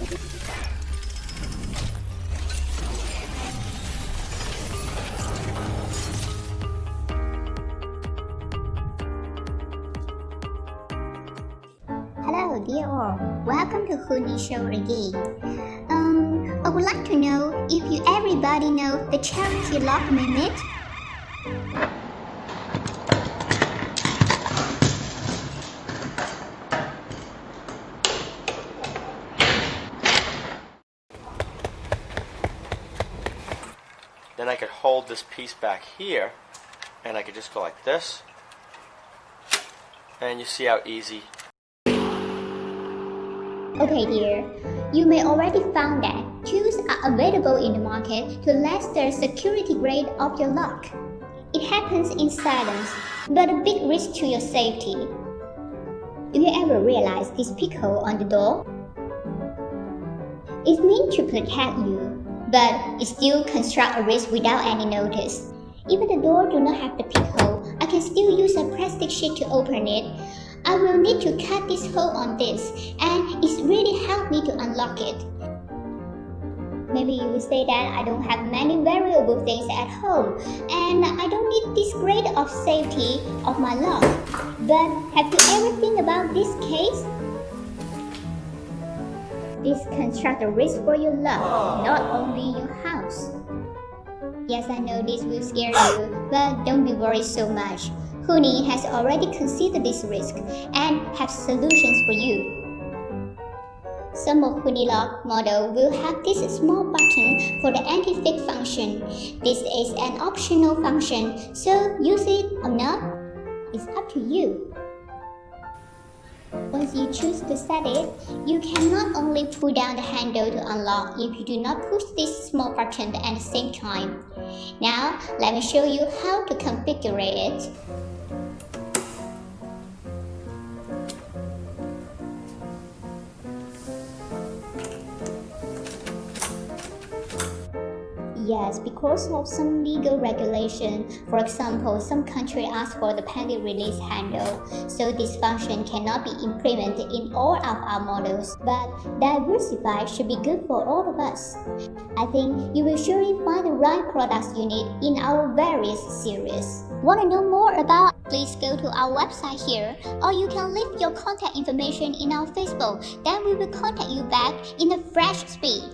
Hello dear all, welcome to HUNE show again. I would like to know if you everybody know the charity lock limit. Then I could hold this piece back here, and I could just go like this, and you see how easy. Okay dear, you may already found that tools are available in the market to less the security grade of your lock. It happens in silence, but a big risk to your safety. Do you ever realize this peephole on the door? It's meant to protect you, but it still constructs a risk without any notice. Even the door do not have the peephole, I can still use a plastic sheet to open it. I will need to cut this hole on this, and it's really helped me to unlock it. Maybe you will say that I don't have many valuable things at home, and I don't need this grade of safety of my lock. But have you ever think about this case? This constructs a risk for your lock, not only your house. Yes, I know this will scare you, but don't be worried so much. HUNE has already considered this risk and have solutions for you. Some of Hunelock model will have this small button for the anti-thief function. This is an optional function, so use it or not, it's up to you. Once you choose to set it, you can not only pull down the handle to unlock if you do not push this small button at the same time. Now, let me show you how to configure it. Yes, because of some legal regulation, for example, some countries ask for the pending release handle, so this function cannot be implemented in all of our models, but diversify should be good for all of us. I think you will surely find the right products you need in our various series. Want to know more about? Please go to our website here, or you can leave your contact information in our Facebook, then we will contact you back in a fresh speed.